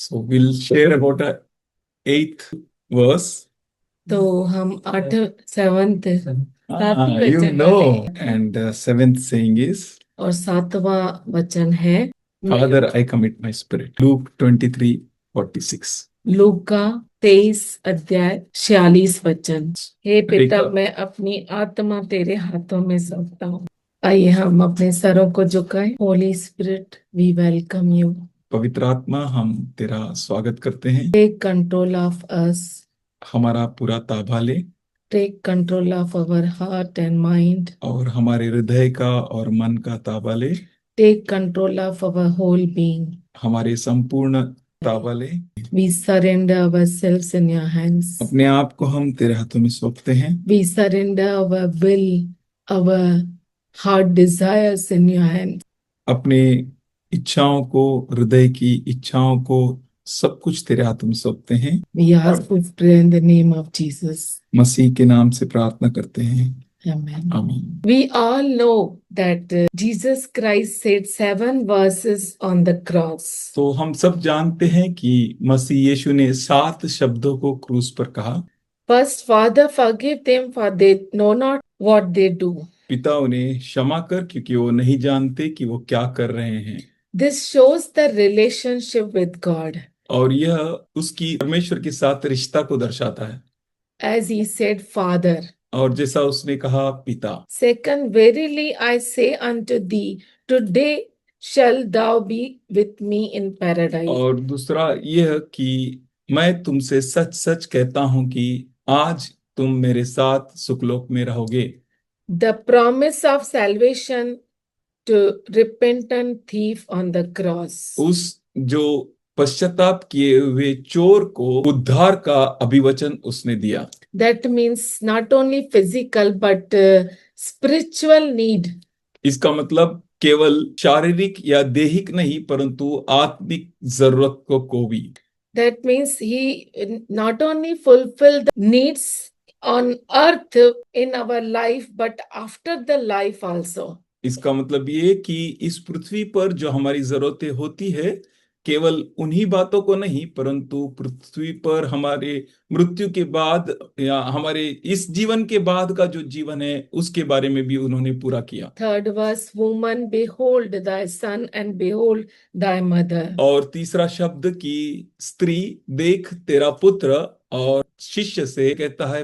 So we'll share about a eighth verse. तो हम 7th You know, and seventh saying is, और 7वां वचन है Father, I commit my spirit. Luke 23:46. लूका 23 अध्याय 46 वचन। हे पिता, ठीक। मैं अपनी आत्मा तेरे हाथों में सौंपता हूँ। आइए हम अपने सरों को झुकाएं। Holy spirit, we welcome you. पवित्र आत्मा, हम तेरा स्वागत करते हैं। टेक कंट्रोल ऑफ अस, हमारा पूरा ताबा ले, take control of our heart and mind, और हमारे हृदय का और मन का ताबा ले, take control of our whole being. हमारे संपूर्ण ताबा ले। We surrender ourselves in your hands. अपने आप को हम तेरे हाथों में सौंपते हैं। We surrender our will, our heart desires in your hands. अपने इच्छाओं को, हृदय की इच्छाओं को, सब कुछ तेरे हाथों में सौंपते हैं। We ask this prayer in the name of Jesus. मसीह के नाम से प्रार्थना करते हैं। Amen. आमीन। We all know that Jesus Christ said 7 verses on the cross. तो हम सब जानते हैं कि मसीह यीशु ने 7 शब्दों को क्रूस पर कहा। First, Father, forgive them, for they know not what they do. पिता, उन्हें क्षमा कर, क्योंकि वो नहीं जानते कि वो क्या कर रहे हैं। This shows the relationship with God. और यह उसकी परमेश्वर के साथ रिश्ता को दर्शाता है। As he said, Father. और जैसा उसने कहा, पिता। Second, verily I say unto thee, today shall thou be with me in paradise. और दूसरा यह कि मैं तुमसे सच सच कहता हूं कि आज तुम मेरे साथ सुखलोक में रहोगे। The promise of salvation to repentant thief on the cross. उस जो पश्चाताप किए हुए चोर को उद्धार का अभिवचन उसने दिया। That means not only physical but spiritual need. इसका मतलब केवल शारीरिक या दैहिक नहीं, परंतु आत्मिक जरूरत को भी। That means he not only fulfilled the needs on earth in our life but after the life also. इसका मतलब ये कि इस पृथ्वी पर जो हमारी जरूरतें होती है, केवल उन्हीं बातों को नहीं, परंतु पृथ्वी पर हमारे मृत्यु के बाद या हमारे इस जीवन के बाद का जो जीवन है, उसके बारे में भी उन्होंने पूरा किया। Third verse, woman, behold thy son and behold thy mother. और तीसरा शब्द की स्त्री, देख तेरा पुत्र, और शिष्य से कहता है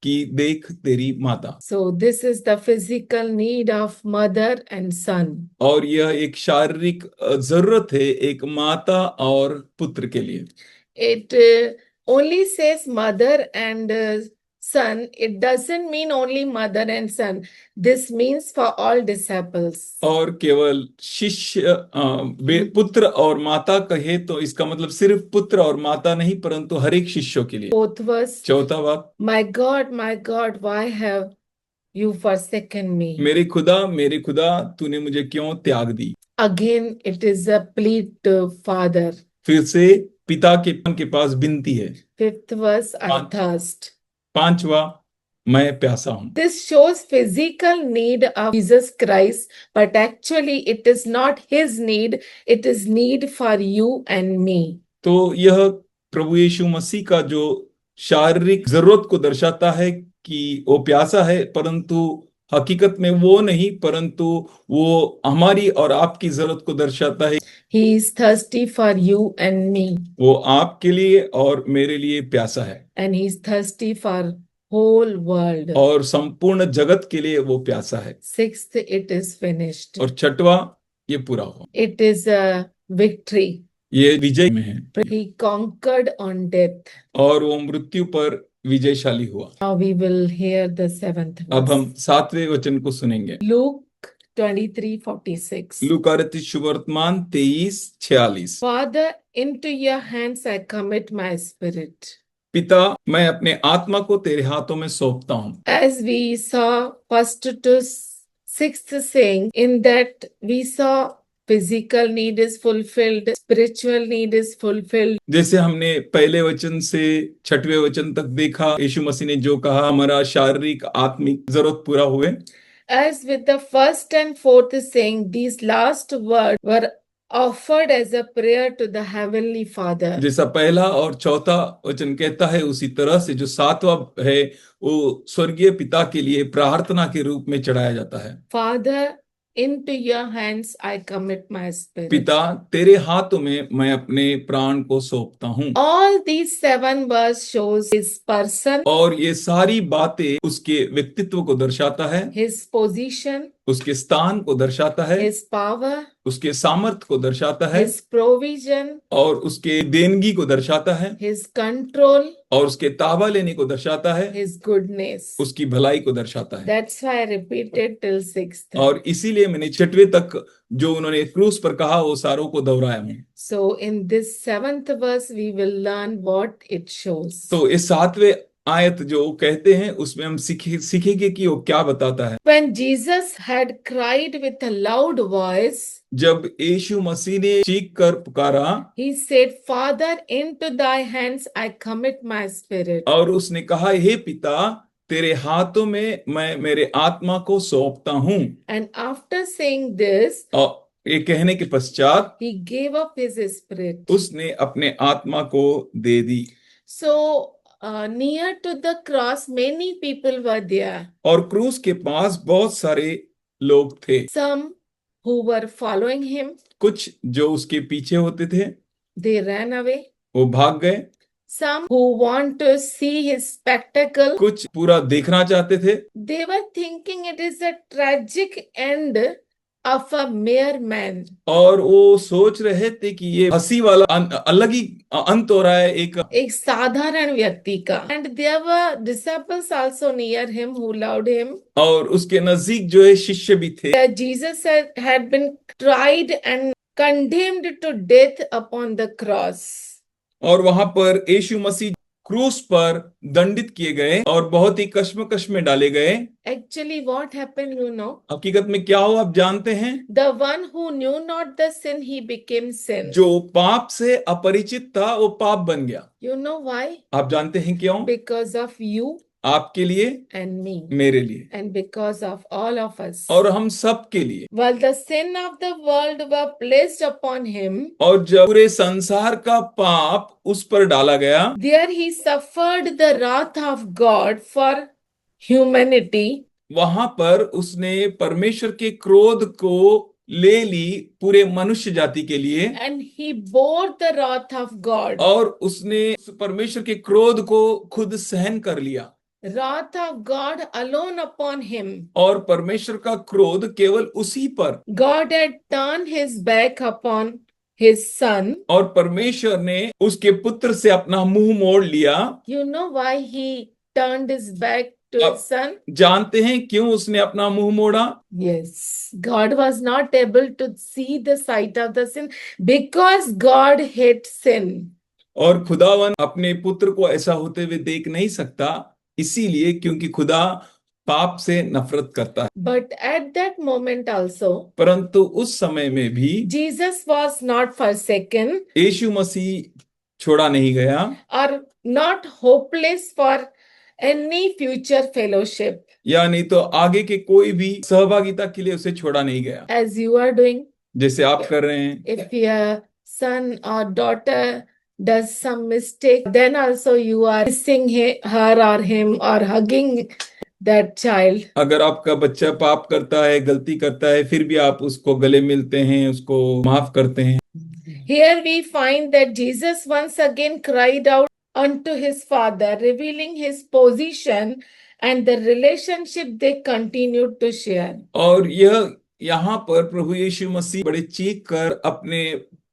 कि देख तेरी माता। So this is the physical need of mother and son. और यह एक शारीरिक जरूरत है एक माता और पुत्र के लिए। It only says mother and son. It doesn't mean only mother and son. This means for all disciples. और केवल शिष्य पुत्र और माता कहे तो इसका मतलब सिर्फ पुत्र और माता नहीं, परंतु हर एक शिष्यों के लिए। Fourth verse, चौथा बात, my God, why have you forsaken me? मेरे खुदा तूने मुझे क्यों त्याग दी। Again, it is a plea to Father. फिर से पिता के पास विनती है। Fifth verse, I thirst. पांचवा, मैं प्यासा हूं। This shows physical need of Jesus Christ, but actually it is not his need, it is need for you and me. तो यह प्रभु यीशु मसीह का जो शारीरिक जरूरत को दर्शाता है कि वो प्यासा है, परंतु हकीकत में वो नहीं, परंतु वो हमारी और आपकी जरूरत को दर्शाता है। He is thirsty for you and me. वो आपके लिए और मेरे लिए प्यासा है। And he is thirsty for whole world. और संपूर्ण जगत के लिए वो प्यासा है। Sixth, it is finished. और छठवा, ये पूरा हुआ। It is a victory. ये विजय में है। He conquered on death. और वो मृत्यु पर विजयशाली हुआ। Now we will hear the 7th verse. अब हम 7वें वचन को सुनेंगे। Luke 23:46. लूका रचित शुभवर्तमान 23:46। Father, into your hands I commit my spirit. पिता, मैं अपने आत्मा को तेरे हाथों में सौंपता हूँ। As we saw first to sixth saying, in that we saw physical need is fulfilled, spiritual need is fulfilled. जैसे हमने पहले वचन से 6वें वचन तक देखा, यीशु मसीह ने जो कहा, हमारा शारीरिक आत्मिक जरूरत पूरा हुए। As with the first and fourth saying, these last words were offered as a prayer to the Heavenly Father. जैसा पहला और चौथा वचन कहता है, उसी तरह से जो सातवां है वो स्वर्गीय पिता के लिए प्रार्थना के रूप में चढ़ाया जाता है। Father, into your hands I commit my spirit. पिता, तेरे हाथों में मैं अपने प्राण को सौंपता हूँ। All these 7 verses shows his person, और ये सारी बातें उसके व्यक्तित्व को दर्शाता है, his position, उसके स्थान को दर्शाता है, his power, उसके सामर्थ्य को दर्शाता है, his provision, और उसके देनगी को दर्शाता है, his control, और उसके ताबा लेने को दर्शाता है, his goodness. उसकी भलाई को दर्शाता है। That's why I repeated till 6th. और इसीलिए मैंने 6वें तक जो उन्होंने क्रूस पर कहा वो सारों को दोहराया हूं। So in this 7th verse, we will learn what it shows. तो इस 7वें आयत जो कहते हैं उसमें हम सीखेंगे कि वो क्या बताता है। When Jesus had cried with a loud voice, जब यीशु मसीह ने चीख कर पुकारा, he said, Father, into thy hands I commit my spirit. और उसने कहा, हे पिता, तेरे हाथों में मैं मेरे आत्मा को सौंपता हूं। And after saying this, और ये कहने के पश्चात he gave up his spirit. उसने अपने आत्मा को दे दी। So near to the cross, many people were there. और क्रूस के पास बहुत सारे लोग थे, Some who were following him, कुछ जो उसके पीछे होते थे they ran away. वो भाग गए, Some who want to see his spectacle, कुछ पूरा देखना चाहते थे। they were thinking it is a tragic end of a mere man. और वो सोच रहे थे कि ये हंसी वाला अलग ही अंत हो रहा है एक साधारण व्यक्ति का. And there were disciples also near him who loved him. और उसके नजदीक जो है शिष्य भी थे। That Jesus had been tried and condemned to death upon the cross. और वहां पर यीशु मसीह क्रूस पर दंडित किए गए और बहुत ही कश्मकश में डाले गए। Actually, what happened, you know? हकीकत में क्या हुआ आप जानते हैं? The one who knew not the sin, he became sin. जो पाप से अपरिचित था वो पाप बन गया। You know why? आप जानते हैं क्यों? Because of you आपके लिए, and me, मेरे लिए, and because of all of us. और हम सब के लिए। While the sin of the world were placed upon him, और जब पूरे संसार का पाप उस पर डाला गया, there he suffered the wrath of God for humanity. वहां पर उसने परमेश्वर के क्रोध को ले ली पूरे मनुष्य जाति के लिए, And he bore the wrath of God. और उसने परमेश्वर के क्रोध को खुद सहन कर लिया। Wrath of God alone upon him. और परमेश्वर का क्रोध केवल उसी पर। God had turned his back upon his son. और परमेश्वर ने उसके पुत्र से अपना मुंह मोड़ लिया। You know why he turned his back to his son? जानते हैं क्यों उसने अपना मुंह मोड़ा? Yes, God was not able to see the sight of the sin because God hates sin. और खुदावन अपने पुत्र को ऐसा होते हुए देख नहीं सकता, इसीलिए क्योंकि खुदा पाप से नफरत करता है। But at that moment also, परंतु उस समय में भी Jesus was not forsaken यीशु मसीह छोड़ा नहीं गया or not hopeless for any future fellowship, यानी तो आगे के कोई भी सहभागिता के लिए उसे छोड़ा नहीं गया, as you are doing. जैसे आप कर रहे हैं। If your son or daughter does some mistake, then also you are kissing her or him or hugging that child. अगर आपका बच्चा पाप करता है, गलती करता है, फिर भी आप उसको गले मिलते हैं, उसको माफ करते हैं। Here we find that Jesus once again cried out unto his father, revealing his position and the relationship they continued to share. और यहाँ पर प्रभु यीशु मसीह बड़े चीख कर अपने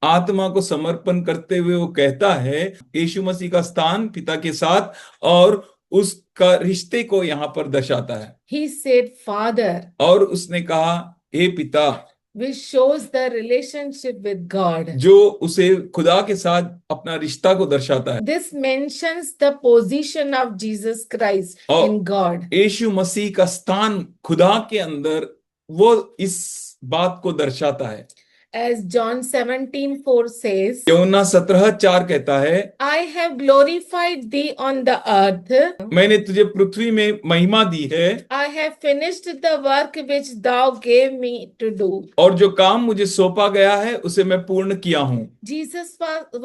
आत्मा को समर्पण करते हुए वो कहता है, यीशु मसीह का स्थान पिता के साथ और उसका रिश्ते को यहाँ पर दर्शाता है। He said, Father, और उसने कहा, हे पिता, which shows the relationship with God. जो उसे खुदा के साथ अपना रिश्ता को दर्शाता है। This mentions the position of Jesus Christ और in God. यीशु मसीह का स्थान खुदा के अंदर, वो इस बात को दर्शाता है। As John 17:4 says, यूहन्ना 17:4 कहता है, I have glorified thee on the earth. मैंने तुझे पृथ्वी में महिमा दी है, I have finished the work which thou gave me to do. और जो काम मुझे सौंपा गया है उसे मैं पूर्ण किया हूं। Jesus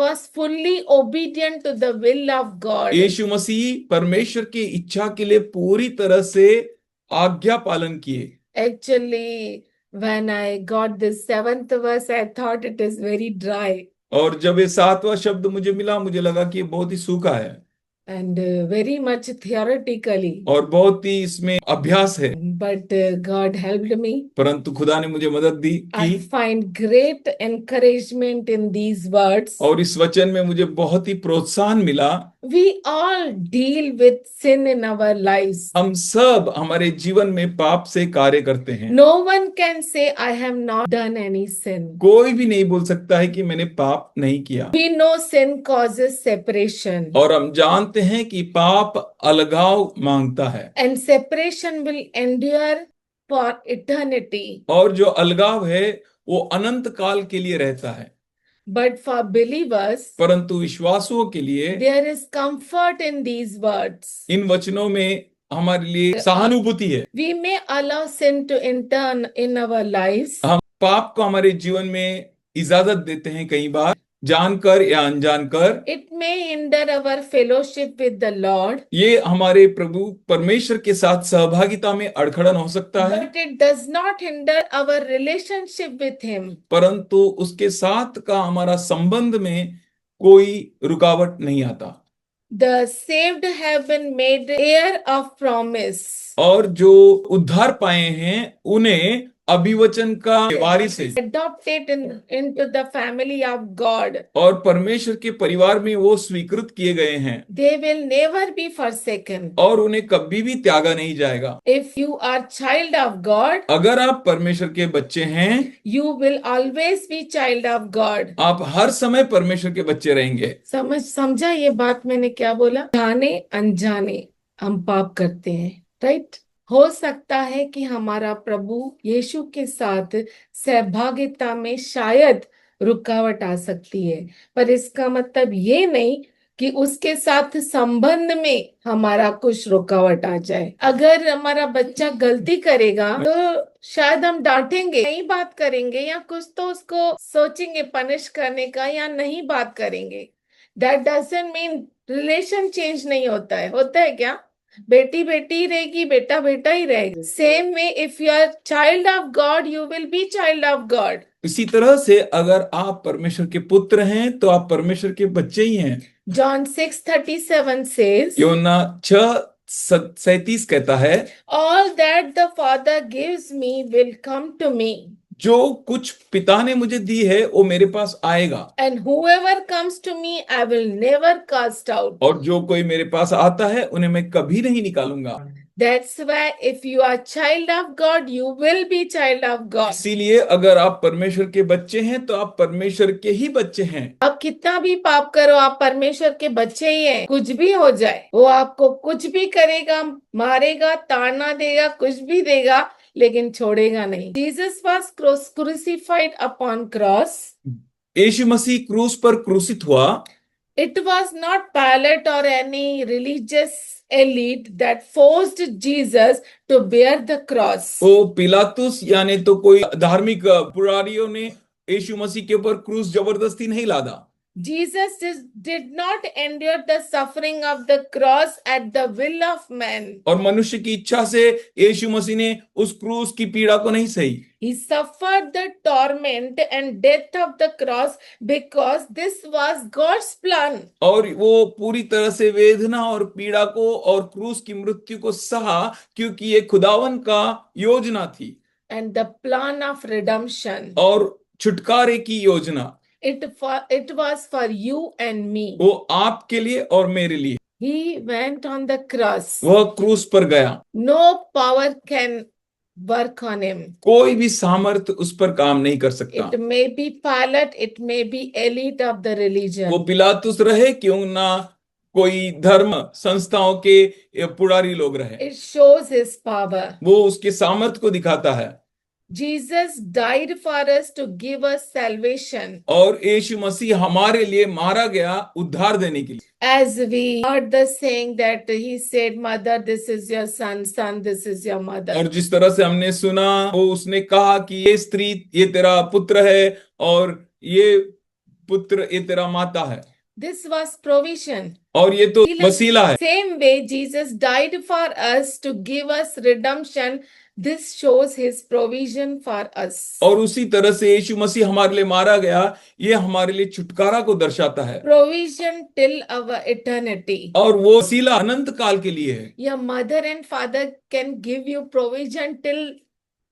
was fully obedient to the will of God. यीशु मसीह परमेश्वर की इच्छा के लिए पूरी तरह से आज्ञा पालन किए। Actually, when I got this seventh verse, I thought it is very dry और जब ये 7वां शब्द मुझे मिला, मुझे लगा कि ये बहुत ही सूखा है and very much theoretically. और बहुत ही इसमें अभ्यास है, But God helped me. परंतु खुदा ने मुझे मदद दी I की, find great encouragement in these words. और इस वचन में मुझे बहुत ही प्रोत्साहन मिला। We all deal with sin in our lives. हम सब हमारे जीवन में पाप से कार्य करते हैं। No one can say, I have not done any sin. कोई भी नहीं बोल सकता है कि मैंने पाप नहीं किया। We know sin causes separation, और हम जानते हैं कि पाप अलगाव मांगता है, and separation will endure for eternity. और जो अलगाव है वो अनंत काल के लिए रहता है। But for believers, परंतु विश्वासुओं के लिए there is comfort in these words. इन वचनों में हमारे लिए सहानुभूति है। We may allow sin to enter in our lives, हम पाप को हमारे जीवन में इजाजत देते हैं, कई बार जानकर या अनजानकर। it may hinder our fellowship with the Lord, ये हमारे प्रभु परमेश्वर के साथ सहभागिता में अड़खड़न हो सकता है, but it does not hinder our relationship with Him. परंतु उसके साथ का हमारा संबंध में कोई रुकावट नहीं आता। The saved have been made heir of promise. और जो उद्धार पाए हैं उन्हें अभिवचन का वारिस है, Adopted into the family of God. और परमेश्वर के परिवार में वो स्वीकृत किए गए हैं, They will never be forsaken. और उन्हें कभी भी त्यागा नहीं जाएगा। If you are child of God, अगर आप परमेश्वर के बच्चे हैं, you will always be child of God. आप हर समय परमेश्वर के बच्चे रहेंगे। समझा ये बात मैंने क्या बोला? जाने अनजाने हम पाप करते हैं, राइट? हो सकता है कि हमारा प्रभु यीशु के साथ सहभागिता में शायद रुकावट आ सकती है, पर इसका मतलब ये नहीं कि उसके साथ संबंध में हमारा कुछ रुकावट आ जाए। अगर हमारा बच्चा गलती करेगा तो शायद हम डांटेंगे, नहीं बात करेंगे, या कुछ तो उसको सोचेंगे पनिश करने का, या नहीं बात करेंगे। That doesn't mean relation change नहीं होता है। होता है क्या? बेटी बेटी ही रहेगी, बेटा बेटा ही रहेगा। Same way if you are child of God, you will be child of God. इसी तरह से अगर आप परमेश्वर के पुत्र हैं तो आप परमेश्वर के बच्चे ही हैं। John 6:37 says, यूहन्ना 6:37 कहता है, all that the Father gives me will come to me, जो कुछ पिता ने मुझे दी है वो मेरे पास आएगा, and whoever comes to me I will never cast out. और जो कोई मेरे पास आता है उन्हें मैं कभी नहीं निकालूंगा। That's why if you are child of God, you will be child of God. इसीलिए अगर आप परमेश्वर के बच्चे हैं तो आप परमेश्वर के ही बच्चे हैं। आप कितना भी पाप करो, आप परमेश्वर के बच्चे ही हैं। कुछ भी हो जाए, वो आपको कुछ भी करेगा, मारेगा, ताड़ना देगा, कुछ भी देगा, लेकिन छोड़ेगा नहीं। Jesus was crucified upon cross. यीशु मसीह क्रूस पर क्रूसित हुआ। It was not Pilate or any religious elite that forced Jesus to bear the cross. वो पिलातुस यानी तो कोई धार्मिक पुजारियों ने यीशु मसीह के ऊपर क्रूस जबरदस्ती नहीं लादा। Jesus did not endure the suffering of the cross at the will of man. और मनुष्य की इच्छा से यीशु मसीह ने उस क्रूस की पीड़ा को नहीं सही। He suffered the torment and death of the cross because this was God's plan. और वो पूरी तरह से वेदना और पीड़ा को और क्रूस की मृत्यु को सहा, क्योंकि ये खुदावन का योजना थी। And the plan of redemption. और छुटकारे की योजना। It was for you and me. वो आपके लिए और मेरे लिए। He went on the cross. वह क्रूस पर गया। No power can work on him. कोई भी सामर्थ उस पर काम नहीं कर सकता। It may be Pilate, it may be elite of the religion. वो पिलातुस रहे, क्यों ना कोई धर्म संस्थाओं के पुजारी लोग रहे। It shows his power. वो उसके सामर्थ को दिखाता है। Jesus died for us to give us salvation. और यीशु मसीह हमारे लिए मारा गया उद्धार देने के लिए। As we heard the saying that he said, Mother, this is your son, son, this is your mother. और जिस तरह से हमने सुना, वो उसने कहा कि ये स्त्री ये तेरा पुत्र है और ये पुत्र ये तेरा माता है। This was provision. और ये तो वसीला है। Same way Jesus died for us to give us redemption. This shows his provision for us. और उसी तरह से यीशु मसीह हमारे लिए मारा गया, ये हमारे लिए छुटकारा को दर्शाता है। Provision till our eternity. और वो वसीला अनंत काल के लिए है। Your mother and father can give you provision till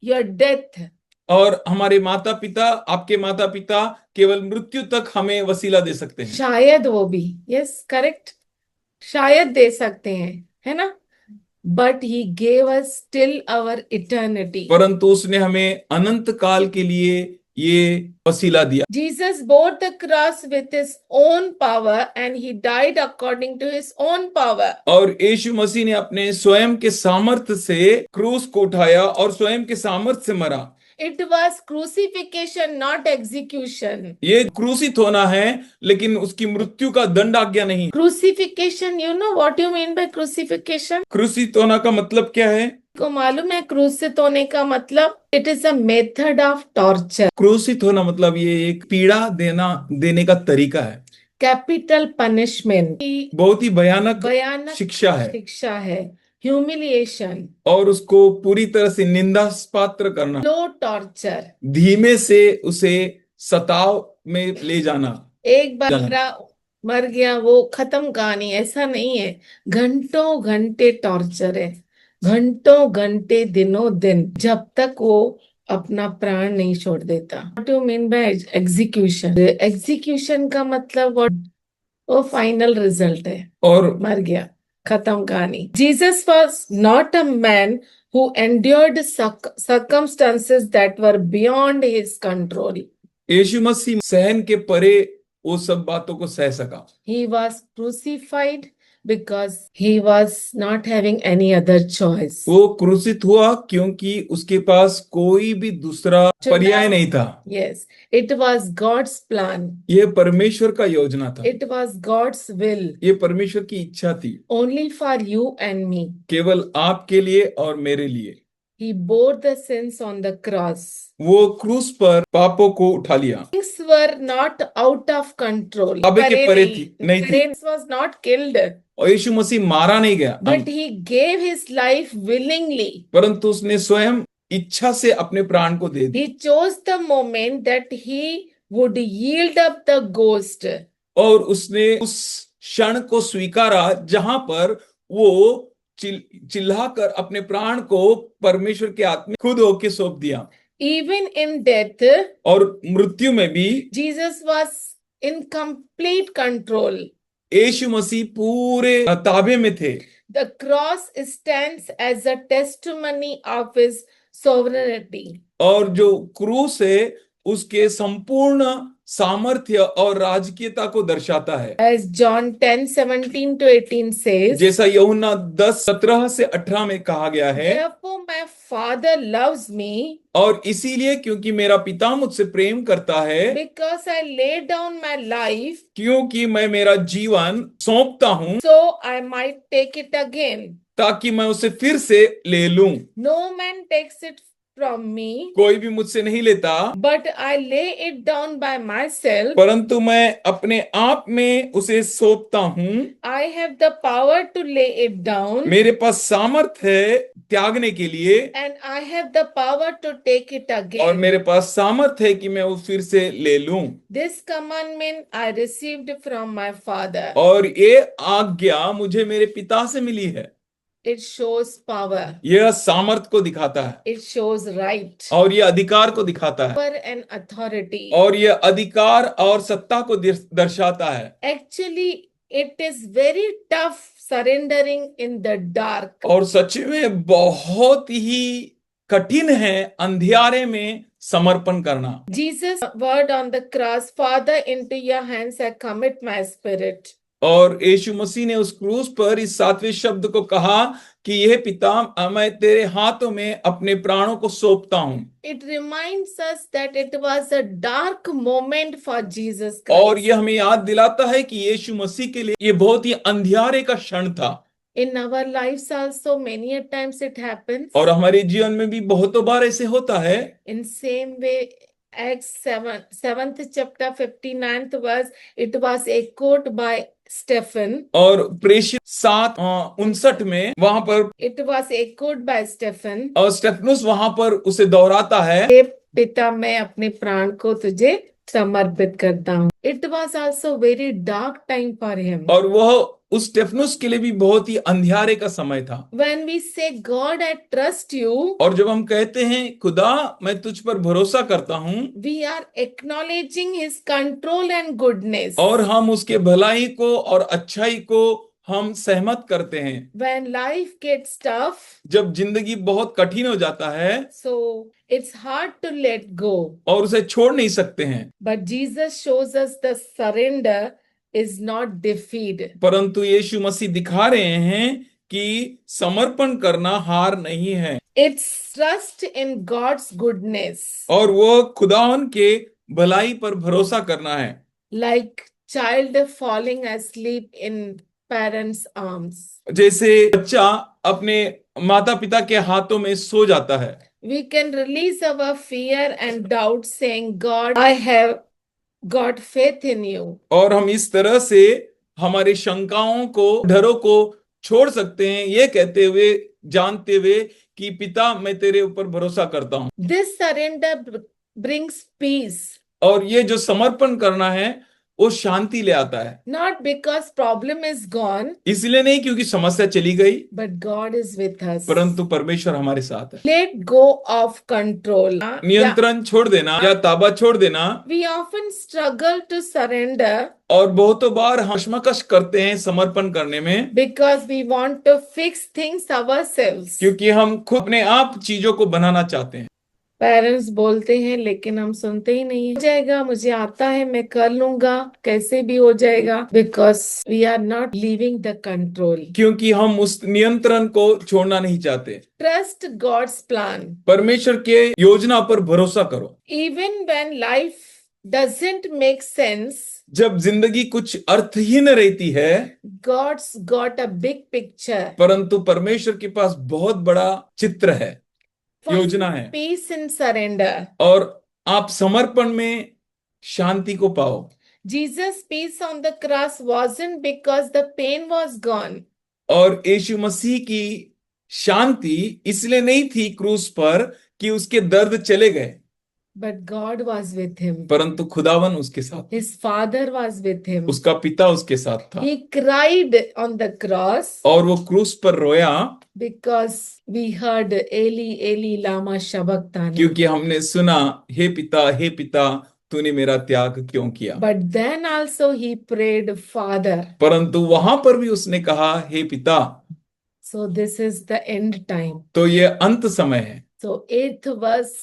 your death. और हमारे माता पिता, आपके माता पिता केवल मृत्यु तक हमें वसीला दे सकते हैं। शायद वो भी, yes, correct, शायद दे सकते हैं, है ना? But he gave us till our eternity. परंतु उसने हमें अनंत काल के लिए ये वसीला दिया। Jesus bore the cross with his own power and he died according to his own power. और यीशु मसीह ने अपने स्वयं के सामर्थ्य से क्रूस को उठाया और स्वयं के सामर्थ्य से मरा। It was crucifixion, not execution. ये क्रूसित होना है, लेकिन उसकी मृत्यु का दंड आज्ञा नहीं। Crucifixion, you know what you mean by crucifixion? क्रूसित होना का मतलब क्या है? को मालूम है क्रूसित होने का मतलब? It is a method of torture. क्रूसित होना मतलब ये एक पीड़ा देने का तरीका है। Capital punishment. बहुत ही भयानक शिक्षा है। Humiliation. और उसको पूरी तरह से निंदास्पात्र करना। Slow torture. धीमे से उसे सताव में ले जाना। एक बार मर गया वो खत्म कहानी, ऐसा नहीं है। घंटों घंटे टॉर्चर है, घंटों घंटे, दिनों दिन, जब तक वो अपना प्राण नहीं छोड़ देता। What do you mean by execution? Execution का मतलब वो फाइनल रिजल्ट है और मर गया, खत्म कहानी। Jesus was not a man who endured circumstances that were beyond his control. यीशु मसीह सहन के परे वो सब बातों को सह सका। He was crucified because he was not having any other choice. वो क्रूसित हुआ क्योंकि उसके पास कोई भी दूसरा पर्याय नहीं था। Yes, it was God's plan. ये परमेश्वर का योजना था। It was God's will. ये परमेश्वर की इच्छा थी। Only for you and me. केवल आपके लिए और मेरे लिए। He bore the sins on the cross. वो क्रूस पर पापों को उठा लिया। Things were not out of control. काबे के परे थी, नहीं थी। He was not killed. और यीशु मसीह मारा नहीं गया। But he gave his life willingly. परंतु उसने स्वयं इच्छा से अपने प्राण को दे दिया। He chose the moment that he would yield up the ghost. और उसने उस क्षण को स्वीकारा जहां पर वो चिल्लाकर अपने प्राण को परमेश्वर के हाथ में खुद होके सौंप दिया। Even in death, और मृत्यु में भी Jesus was in complete control. यीशु मसीह पूरे ताबे में थे। The cross stands as a testimony of his sovereignty. और जो क्रूस है उसके संपूर्ण सामर्थ्य और राजकीयता को दर्शाता है। As John 10:17 to 18 says, जैसा यूहन्ना 10:17 से 18 में कहा गया है, Therefore my Father loves me, और इसीलिए क्योंकि मेरा पिता मुझसे प्रेम करता है, because I lay down my life, क्योंकि मैं मेरा जीवन सौंपता हूं, so I might take it again. ताकि मैं उसे फिर से ले लूं। No man takes it from me, कोई भी मुझसे नहीं लेता, but I lay it down by myself. परंतु मैं अपने आप में उसे सौंपता हूं। I have the power to lay it down, मेरे पास सामर्थ्य है त्यागने के लिए, and I have the power to take it और again. मेरे पास सामर्थ्य है कि मैं वो फिर से ले लूं। This commandment I received from my Father. और ये आज्ञा मुझे मेरे पिता से मिली है। It shows power. यह सामर्थ्य को दिखाता है, It shows right. और यह अधिकार को दिखाता है, Power and authority. और यह अधिकार और सत्ता को दर्शाता है। Actually, it is very tough surrendering in the dark. और सच में बहुत ही कठिन है अंधियारे में समर्पण करना। Jesus' word on the cross, Father, into your hands I commit my spirit. और यीशु मसीह ने उस क्रूस पर इस 7वें शब्द को कहा कि यह पिता, मैं तेरे हाथों में अपने प्राणों को सौंपता हूं। It reminds us that it was a dark moment for Jesus और Christ. यह हमें याद दिलाता है कि यीशु मसीह के लिए ये बहुत ही अंधियारे का क्षण था। In our lives also, many a times it happens. और हमारे जीवन में भी बहुतों बार ऐसे होता है। In same way, Acts 7th chapter 59th verse, it was echoed by Stephen. और प्रेषित 7:59 में वहां पर It was echoed by Stephen. और स्टेफनुस वहां पर उसे दोहराता है, हे पिता, मैं अपने प्राण को तुझे समर्पित करता हूँ. It was also very dark time for him. और वह उस स्टेफनुस के लिए भी बहुत ही अंधियारे का समय था। When we say, God, I trust you, और जब हम कहते हैं खुदा मैं तुझ पर भरोसा करता हूं, we are acknowledging his control and goodness. और हम उसके भलाई को और अच्छाई को हम सहमत करते हैं। When life gets tough, जब जिंदगी बहुत कठिन हो जाता है so it's hard to let go. और उसे छोड़ नहीं सकते हैं, But Jesus shows us the surrender is not defeat. परंतु यीशु मसीह दिखा रहे हैं कि समर्पण करना हार नहीं है। It's trust in God's goodness. और वो खुदावन के भलाई पर भरोसा करना है। Like child falling asleep in parents' arms. जैसे बच्चा अपने माता पिता के हाथों में सो जाता है। We can release our fear and doubt saying, God, I have got faith in you. और हम इस तरह से हमारी शंकाओं को, डरों को छोड़ सकते हैं, ये कहते हुए, जानते हुए कि पिता मैं तेरे ऊपर भरोसा करता हूं। This surrender brings peace. और ये जो समर्पण करना है वो शांति ले आता है। Not because problem is gone, इसलिए नहीं क्योंकि समस्या चली गई, but God is with us. परंतु परमेश्वर हमारे साथ है। Let go of control. नियंत्रण छोड़ देना या ताबा छोड़ देना। We often struggle to surrender और बहुतों बार हम कशमकश करते हैं समर्पण करने में, because we want to fix things ourselves. क्योंकि हम खुद अपने आप चीजों को बनाना चाहते हैं। पेरेंट्स बोलते हैं लेकिन हम सुनते ही नहीं है। हो जाएगा, मुझे आता है, मैं कर लूंगा, कैसे भी हो जाएगा. Because we are not leaving the control. क्योंकि हम उस नियंत्रण को छोड़ना नहीं चाहते। Trust God's plan. परमेश्वर के योजना पर भरोसा करो। Even when life doesn't make sense, जब जिंदगी कुछ अर्थहीन रहती है, God's got a big picture. परंतु परमेश्वर के पास बहुत बड़ा चित्र है, योजना है। Peace in surrender. और आप समर्पण में शांति को पाओ। Jesus peace on the cross wasn't because the pain was gone. और यीशु मसीह की शांति इसलिए नहीं थी क्रूस पर कि उसके दर्द चले गए, but God was with him. परंतु खुदावन उसके साथ, his father was with him. उसका पिता उसके साथ था। He cried on the cross और वो क्रूस पर रोया because we heard Eli Eli lama sabachthani. क्योंकि हमने सुना, हे पिता तूने मेरा त्याग क्यों किया। But then also he prayed, Father. परंतु वहां पर भी उसने कहा, हे पिता। So this is the end time. तो ये अंत समय है। So 8th verse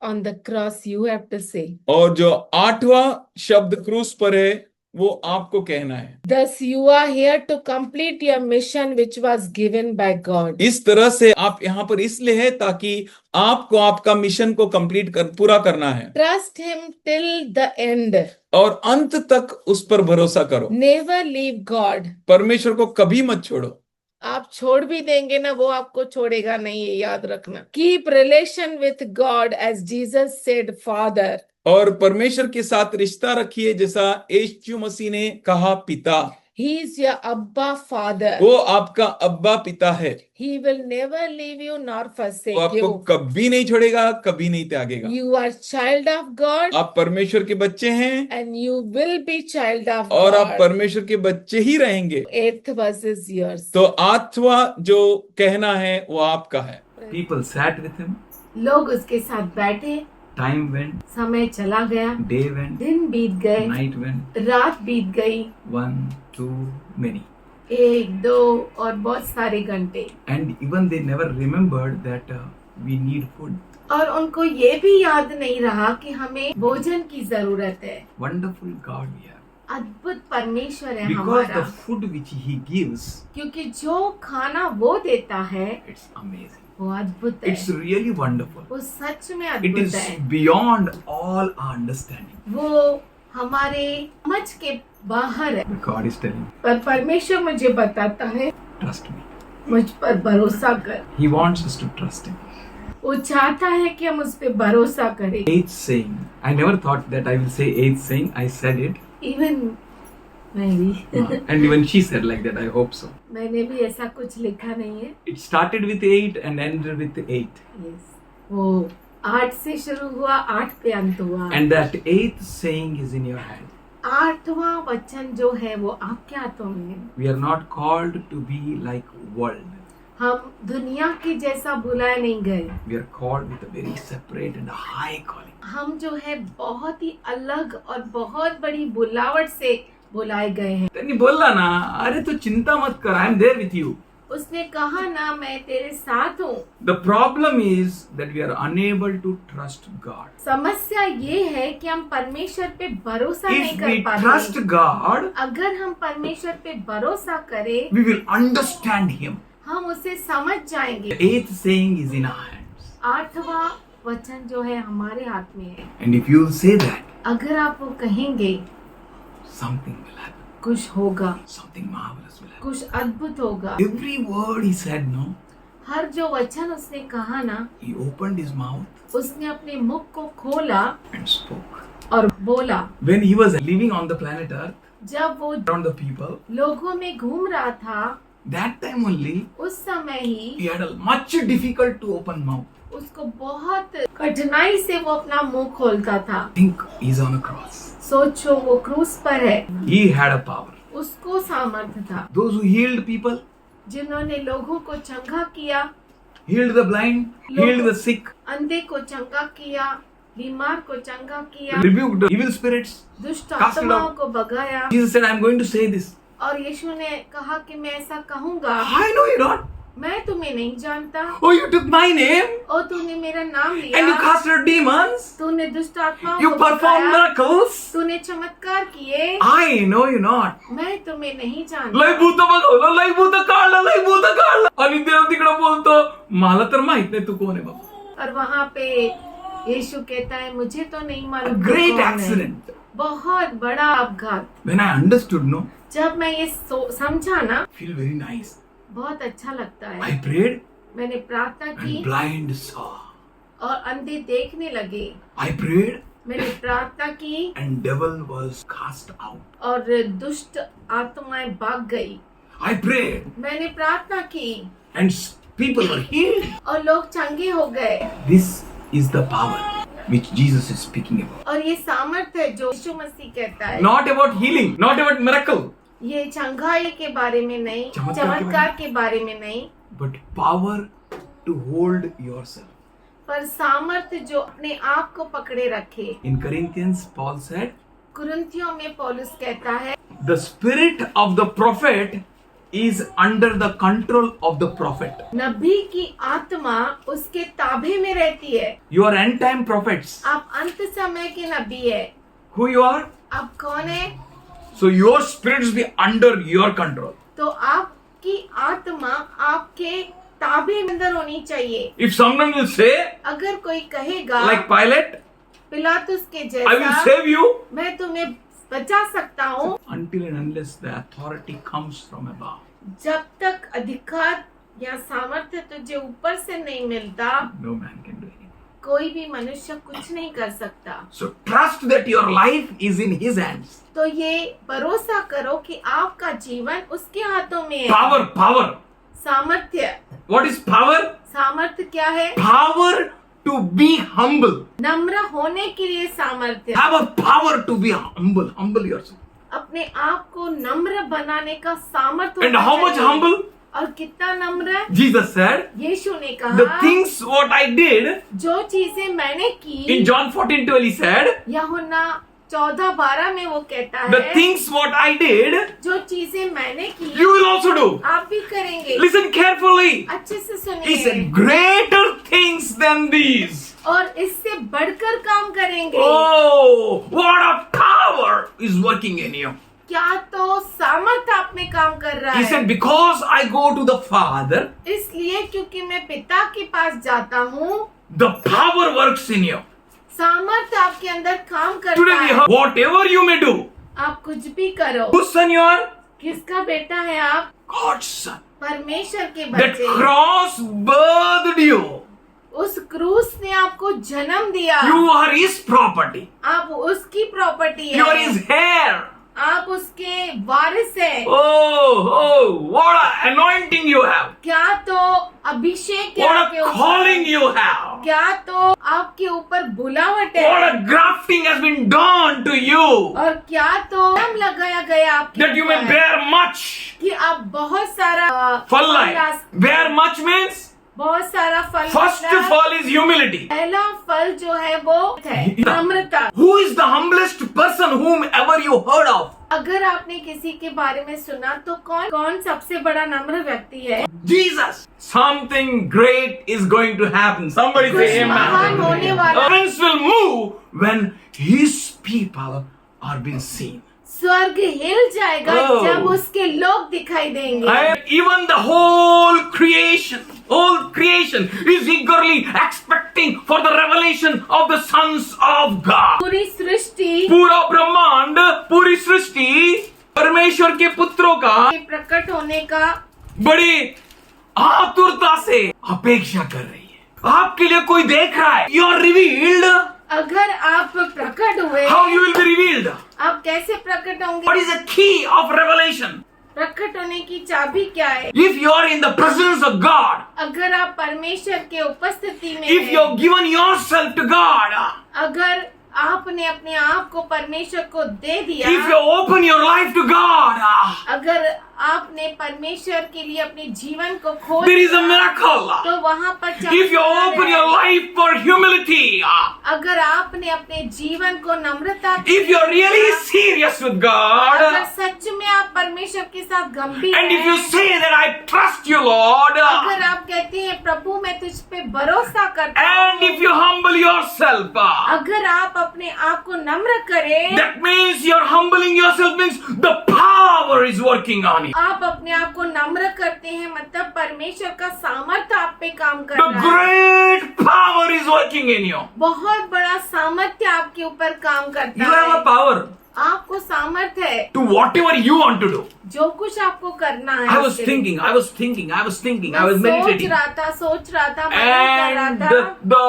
on the cross you have to say. और जो 8वां शब्द क्रूस पर है वो आपको कहना है। Thus you are here to complete your mission which was given by God. इस तरह से आप यहाँ पर इसलिए है ताकि आपको आपका मिशन को पूरा करना है। Trust him till the end. और अंत तक उस पर भरोसा करो। Never leave God. परमेश्वर को कभी मत छोड़ो। आप छोड़ भी देंगे ना, वो आपको छोड़ेगा नहीं, ये याद रखना. Keep relation with God as Jesus said, Father. और परमेश्वर के साथ रिश्ता रखिए जैसा यीशु मसीह ने कहा, पिता। He is your Abba Father. वो आपका अब्बा पिता है। He will never leave you nor वो forsake आपको you. कभी नहीं छोड़ेगा, कभी नहीं त्यागेगा। You are child of God आप परमेश्वर के बच्चे हैं and you will be child of और आप God. परमेश्वर के बच्चे ही रहेंगे। 8th verse is yours. तो 8वां जो कहना है वो आपका है। People sat with him. लोग उसके साथ बैठे, Time went, समय चला गया, day went, दिन बीत गए, night went, रात बीत गई, 1, 2, many. 1, 2 और बहुत सारे घंटे. And even they never remembered that we need food. और उनको ये भी याद नहीं रहा कि हमें भोजन की जरूरत है. Wonderful God we have. अद्भुत परमेश्वर है because हमारा, the food which He gives, क्योंकि जो खाना वो देता है it's amazing. वो अद्भुत है, It's really wonderful. वो सच में It अद्भुत is है, beyond all our understanding. वो हमारे समझ के बाहर है। But God is telling, पर परमेश्वर मुझे बताता है, trust me. मुझ पर भरोसा कर। He wants us to trust Him. वो चाहता है कि हम उस पर भरोसा करें। Eighth saying. I never thought that I will say eighth saying. I said it. Even मैं भी And even she said like that. I hope so. मैंने भी ऐसा कुछ लिखा नहीं है। It started with 8 and ended with 8. Yes, वो 8 से शुरू हुआ, 8 पे अंत हुआ। And that eighth saying is in your hand. 8वां वचन जो है वो आपके हाथों में है। We are not called to be like world. हम दुनिया के जैसा बुलाए नहीं गए, We are called with a very separate and high calling. हम जो है बहुत ही अलग और बहुत बड़ी बुलावट से बुलाए गए हैं। त्यांनी बोलला ना, अरे तू चिंता मत कर, I am there with you. उसने कहा ना, मैं तेरे साथ हूँ। The problem is that we are unable to trust God. समस्या ये है कि हम परमेश्वर पे भरोसा नहीं If कर we पाते। trust God, अगर हम परमेश्वर पे भरोसा करें, we will understand Him. हम उसे समझ जाएंगे। The eighth saying is in our hands. 8वां वचन जो है हमारे हाथ में है। And if you will say that, अगर आप वो कहेंगे, something will happen. कुछ होगा, Something marvelous will happen. कुछ अद्भुत होगा। Every word He said, no, हर जो वचन उसने कहा ना, He opened His mouth उसने अपने मुख को खोला and spoke. और बोला। When He was living on the planet Earth, जब वो around the people, लोगों में घूम रहा था, that time only, उस समय ही He had a much difficult to open mouth. उसको बहुत कठिनाई से वो अपना मुंह खोलता था। Think He's on a cross. सोचो, वो क्रूस पर है, He had a power. उसको सामर्थ्य था। Those who healed people, जिन्होंने लोगों को चंगा किया, healed the blind, healed the sick, अंधे को चंगा किया, बीमार को चंगा किया, rebuked the evil spirits. दुष्ट Cast it आत्माओं out. को भगाया। Jesus said, I am going to say this. और यीशु ने कहा कि मैं ऐसा कहूंगा, I know you not. मैं तुम्हें नहीं जानता, Oh, you took my name और तूने मेरा नाम and you लिया, cast out demons. तूने दुष्ट आत्माओं You को performed भगाया, miracles. तूने चमत्कार किए, I know you not. मैं तुम्हें नहीं जानता। लय भूत बघवलं, लय भूत काढलं, लय भूत काढलं. आणि देव तिकडे बोलतो, मला तर माहित नाही तू कोण आहे बाबा. और वहाँ पे यीशु कहता है, मुझे तो नहीं A मालूम तू great कौन है। accident. बहुत बड़ा अपघात। When I understood, no, जब मैं ये समझा ना, feel very nice. बहुत अच्छा लगता I है। prayed मैंने प्रार्थना and की blind saw. और अंधे देखने लगे। I prayed मैंने प्रार्थना की and devil was cast out. और दुष्ट आत्माएं भाग गई। I prayed मैंने प्रार्थना की and people were healed. और लोग चंगे हो गए। This is the power which Jesus is speaking about. और ये सामर्थ्य है जो यीशु मसीह कहता है। Not about healing, not about miracle, ये चंगाई के बारे में नहीं, चमत्कार के चमत्कार के बारे में नहीं, but power to hold yourself. पर सामर्थ्य जो अपने आप को पकड़े रखे। In Corinthians, Paul said, कुरिन्थियों में पौलुस कहता है, the spirit of the prophet is under the control of the prophet. नबी की आत्मा उसके ताबे में रहती है। You are end time prophets. आप अंत समय के नबी है। Who you are? आप कौन है? So your spirits be under your control. तो आपकी आत्मा आपके ताबे में अंदर होनी चाहिए। If someone will say, अगर कोई कहेगा like Pilate, पिलातुस के I will जैसा, save you, मैं तुम्हें बचा सकता हूँ, until and unless the authority comes from above, जब तक अधिकार या सामर्थ्य तुझे ऊपर से नहीं मिलता, no man can do anything. कोई भी मनुष्य कुछ नहीं कर सकता। So trust that your life is in His hands. तो ये भरोसा करो कि आपका जीवन उसके हाथों में है। Power, power. सामर्थ्य, What is power? सामर्थ्य क्या है? Power to be humble. नम्र होने के लिए सामर्थ्य। Have a power to be humble. Humble yourself. अपने आप को नम्र बनाने का सामर्थ्य And होना how much चाहिए। humble? और कितना नम्र है? Jesus said, यीशु ने the कहा, things what I did, जो चीजें मैंने in की, John 14:12 he said, यूहन्ना 14:12 में वो कहता the है, things what I did, जो चीजें मैंने की you will also do. आप भी करेंगे। Listen carefully. अच्छे से He सुनिए। said, greater things than these और इससे बढ़कर काम करेंगे। Oh, what a power is working in you. क्या तो सामर्थ्य आप में काम कर रहा He है। said, because I go to the Father, इसलिए क्योंकि मैं पिता के पास जाता हूँ, the power works in you. सामर्थ्य आपके अंदर काम करता Today we है। heard, whatever you may do, आप कुछ भी करो। whose son you are? किसका बेटा है आप? God's son. परमेश्वर के That बच्चे। cross birthed you. उस क्रूस ने आपको जन्म दिया। You are his property. आप उसकी प्रॉपर्टी You are है। his heir. आप उसके वारिस हैं। Oh, what an anointing you have. क्या तो अभिषेक है What आपके a ऊपर। calling you have. क्या तो आपके ऊपर बुलावट है। What a grafting has been done to you. और क्या तो नाम लगाया गया आपके That you may ऊपर, bear much. कि आप बहुत सारा Fal ला- like. Bear much means बहुत सारा फल first मतलब fall is humility. पहला फल जो है वो है नम्रता। Who is the humblest person whom ever you heard of? अगर आपने किसी के बारे में सुना तो कौन सबसे बड़ा नम्र व्यक्ति है? Jesus. Something great is going to happen. Somebody कुछ say महान amen. होने वाला। Heavens will move when his people are being seen. स्वर्ग हिल जाएगा Oh. जब उसके लोग दिखाई देंगे। And even the whole creation is eagerly expecting for the revelation of the sons of God. पूरी सृष्टि पूरा ब्रह्मांड, पूरी सृष्टि परमेश्वर के पुत्रों का के प्रकट होने का बड़ी आतुरता से अपेक्षा कर रही है। आपके लिए कोई देख रहा है। You are revealed. अगर आप प्रकट हुए, How you will be revealed? आप कैसे प्रकट होंगे? What is the key of revelation? प्रकट होने की चाबी क्या है? If you are in the presence of God, अगर आप परमेश्वर के उपस्थिति में if you हैं, have given yourself to God, अगर आपने अपने आप को परमेश्वर को दे दिया, if you open your life to God, अगर आपने परमेश्वर के लिए अपने जीवन को खोल there is a दिया, miracle. तो वहाँ पर If you चमत्कार open है। your life for humility, अगर आपने अपने जीवन को नम्रता if you are really serious with God, अगर सच में आप परमेश्वर के साथ गंभीर and if you हैं, say that I trust you, Lord, अगर आप कहते हैं प्रभु मैं तुझ पे भरोसा करता and if you humble yourself, अगर आप अपने आप को नम्र करें, that means you're humbling yourself means the power is working on you. आप अपने आप को नम्र करते हैं मतलब परमेश्वर का सामर्थ्य आप पे काम कर The रहा है। great power is working in you. बहुत बड़ा सामर्थ्य आपके ऊपर काम करता You have a है। power आपको सामर्थ्य है to whatever you want to do. जो कुछ आपको करना है। I was उसके लिए। thinking, I was मैं meditating. सोच रहा था मनन कर रहा And था the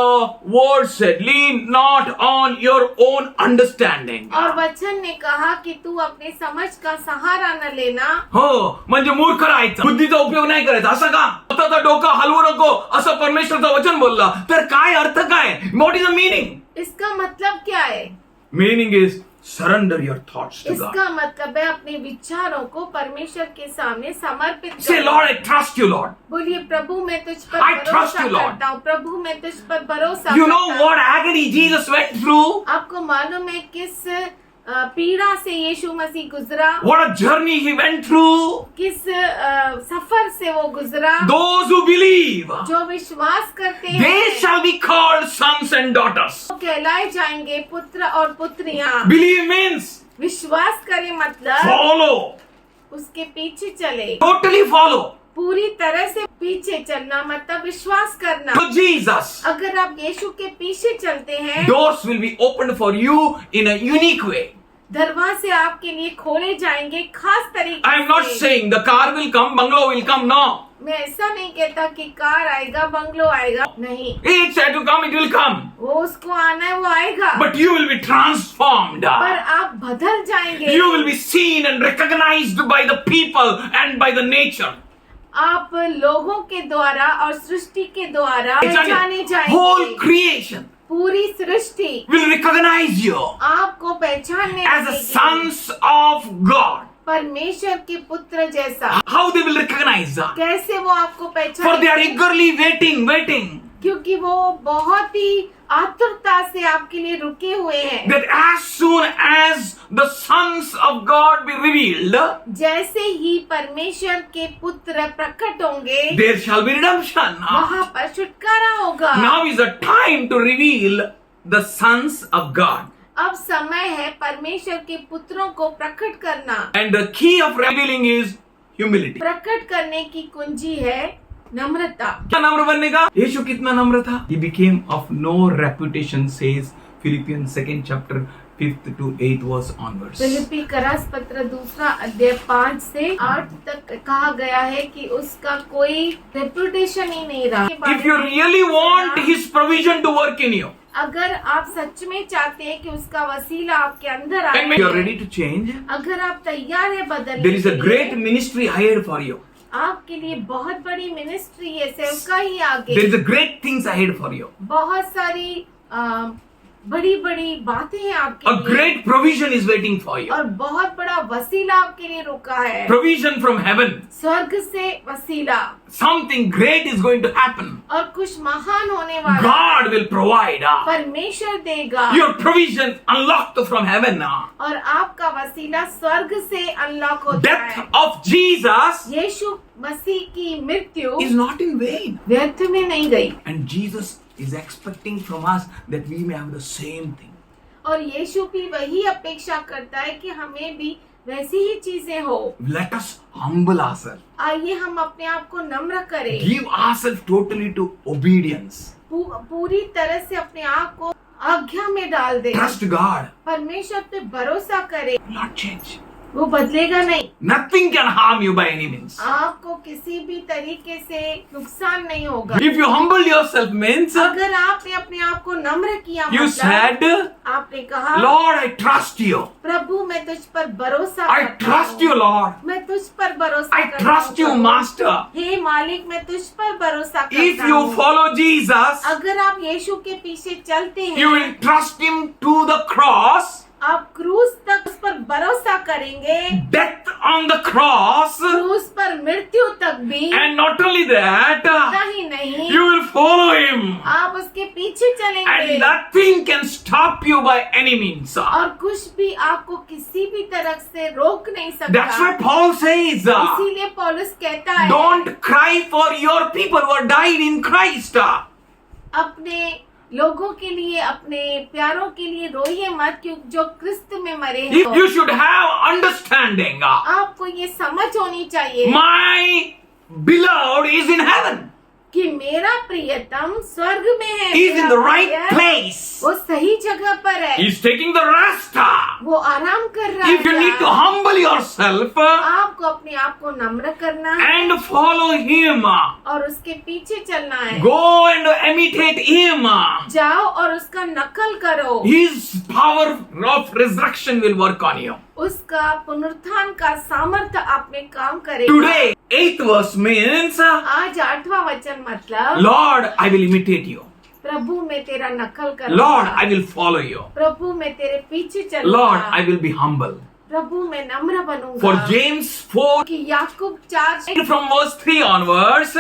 word said, lean not on your own understanding. और वचन ने कहा कि तू अपने समझ का सहारा न लेना। हो म्हणजे मूर्ख राहायचं, बुद्धीचा उपयोग नाही करायचा असं का? स्वतःचा डोकं हलवू नको असं परमेश्वरचं वचन बोलला तर काय अर्थ काय? What is the meaning? इसका मतलब क्या है? Meaning is surrender your thoughts to God. इसका मतलब है अपने विचारों को परमेश्वर के सामने समर्पित Say, करना। Lord, I trust you, Lord. बोलिए प्रभु मैं तुझ पर I trust भरोसा you, Lord. करता हूँ। प्रभु मैं तुझ पर भरोसा You know करता हूँ। what agony Jesus went through? आपको मालूम है किस पीड़ा से यीशु मसीह गुजरा, What a journey he went through. किस सफर से वो गुजरा। Those who believe, जो विश्वास करते they हैं shall be called sons and daughters. वो कहलाए जाएंगे पुत्र और पुत्रियां। Believe means विश्वास करे मतलब follow, उसके पीछे चले, totally follow. पूरी तरह से पीछे चलना मतलब विश्वास करना। To Jesus, अगर आप यीशु के पीछे चलते हैं, doors will be opened for you in a unique way. दरवाजे आपके लिए खोले जाएंगे खास तरीके I am not से। saying the car will come, bungalow will come. No, मैं ऐसा नहीं कहता कि कार आएगा बंगलो आएगा, नहीं। it said to come, it will come. वो उसको आना है वो आएगा, But you will be transformed. पर आप बदल जाएंगे। You will be seen and recognized by the people and by the nature. आप लोगों के द्वारा और सृष्टि के द्वारा पहचाने Whole जाएंगे। creation पूरी सृष्टि will recognize you आपको पहचानने as the लगेगी। sons of God. परमेश्वर के पुत्र जैसा। How they will recognize? कैसे वो आपको For they are पहचाने? eagerly waiting. क्योंकि वो बहुत ही आतुरता से आपके लिए रुके हुए हैं। that as soon as the sons of God be revealed, जैसे ही परमेश्वर के पुत्र प्रकट होंगे, there shall be redemption. वहाँ पर छुटकारा होगा। Now is the time to reveal the sons of God. अब समय है परमेश्वर के पुत्रों को प्रकट करना। And the key of revealing is humility. प्रकट करने की कुंजी है नम्रता। क्या नम्र बनने का? यीशु कितना नम्र था? He became of no reputation, says Philippians 2nd chapter 5th to 8th verse onwards. फिलिप्पी करास पत्र 2 अध्याय 5 से 8 तक कहा गया है कि उसका कोई रेपुटेशन ही नहीं रहा। If you really want His provision to work in you, अगर आप सच में चाहते हैं कि उसका वसीला आपके अंदर आए, and you are ready to change, अगर आप तैयार है बदलने there is a के great लिए, ministry ahead for you. आपके लिए बहुत बड़ी मिनिस्ट्री है, सेवका ही आगे। There is a great things ahead for you. बहुत सारी बड़ी बड़ी बातें हैं आपके A लिए, great provision is waiting for you. और बहुत बड़ा वसीला आपके लिए रुका है। Provision from heaven. स्वर्ग से वसीला, Something great is going to happen. और कुछ महान होने वाला God will provide. परमेश्वर देगा। Your provision unlocked from heaven. और आपका वसीला स्वर्ग से अनलॉक होता Death है। of Jesus यीशु मसीह की मृत्यु is not in vain. व्यर्थ में नहीं गई, And Jesus is expecting from us that we may have the same thing. और यीशु भी वही अपेक्षा करता है कि हमें भी वैसी ही चीजें हो। Let us humble ourselves. आइए हम अपने आप को नम्र करें, Give ourselves totally to obedience. पूरी तरह से अपने आप को आज्ञा में डाल दे। Trust God. परमेश्वर पे भरोसा करे, Not change. वो बदलेगा नहीं। Nothing can harm you by any means. आपको किसी भी तरीके से नुकसान नहीं होगा। If you humble yourself means अगर आपने अपने आप को नम्र किया, you said, आपने कहा, Lord, I trust you. प्रभु मैं तुझ पर भरोसा I करता trust हूँ। you, Lord. मैं तुझ पर भरोसा I करता trust you, हूँ। Master. हे मालिक मैं तुझ पर भरोसा करता If you हूँ। follow Jesus, अगर आप यीशु के पीछे चलते you हैं, will trust Him to the cross, आप क्रूस तक उस पर भरोसा करेंगे, death on the cross, क्रूस पर मृत्यु तक भी। and not only that, नहीं नहीं, you will follow Him. आप उसके पीछे चलेंगे, And nothing can stop you by any means. और कुछ भी आपको किसी भी तरह से रोक नहीं That's why सकता। Paul says, इसीलिए पौलुस कहता है, don't cry for your people who are died in Christ. अपने लोगों के लिए, अपने प्यारों के लिए रोइए मत, क्योंकि जो क्रिस्त में मरे हैं। You should have understanding. आपको ये समझ होनी चाहिए My beloved is in heaven. कि मेरा प्रियतम स्वर्ग में है। He is in the मेरा right प्रिय place. वो सही जगह पर है, He is taking the rest. वो आराम कर रहा If you need to है। humble yourself आपको अपने आप को नम्र करना है and follow Him, और उसके पीछे चलना है। go and imitate Him. जाओ और उसका नकल करो, His power of resurrection will work on you. उसका पुनरुत्थान का सामर्थ्य आप में काम करेगा। Today, 8th verse means, आज 8वां वचन मतलब, Lord, I will imitate you. प्रभु मैं तेरा नकल Lord, करूंगा, I will follow you. प्रभु मैं तेरे पीछे Lord, चलूंगा, I will be humble. प्रभु मैं नम्र बनूंगा। For James 4, कि याकूब 4 from verse 3 onwards,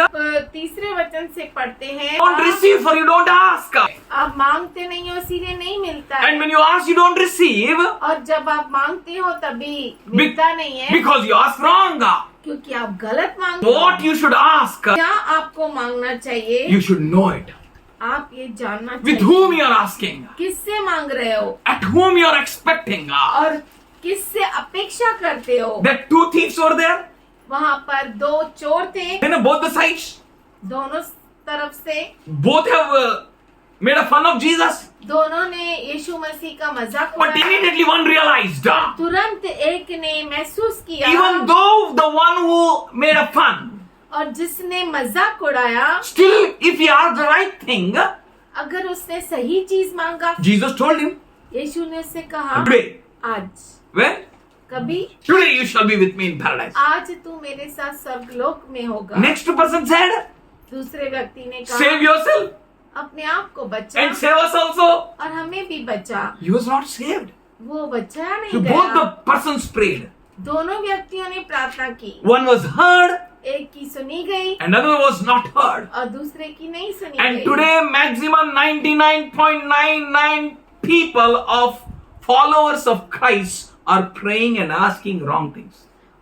तीसरे वचन से पढ़ते हैं, don't receive for you don't ask. आप मांगते नहीं हो इसीलिए नहीं मिलता And है, when you ask, you don't receive और जब आप मांगते हो तभी मिलता नहीं है, because you ask wrong. क्योंकि आप गलत मांगते हो। What you should ask, क्या आपको मांगना चाहिए, you should know it. आप ये जानना With चाहिए whom you are asking, किससे मांग रहे हो at whom you are expecting. और किससे अपेक्षा करते हो। That 2 thieves were there, वहाँ पर 2 चोर थे, both the sides. दोनों तरफ से, Both have made a fun of Jesus. दोनों ने यीशु मसीह का मजाक But उड़ाया। immediately one realized, तुरंत एक ने महसूस किया, even though the one who made a fun, और जिसने मजाक उड़ाया, still if he asked the right thing, अगर उसने सही चीज मांगा, Jesus told him, यीशु ने उससे कहा, today, आज when? कभी, Today you shall be with me in paradise. आज तू मेरे साथ स्वर्गलोक में होगा। Next person said, दूसरे व्यक्ति ने कहा, save yourself अपने आप को बचा and save us also. और हमें भी बचा। He was not saved. वो बचाया नहीं So both the गया। persons prayed. दोनों व्यक्तियों ने प्रार्थना की, One was heard, एक की सुनी गई another was not heard. और दूसरे की नहीं सुनी And गई। today, maximum 99.99 people of followers of Christ are praying and asking wrong things.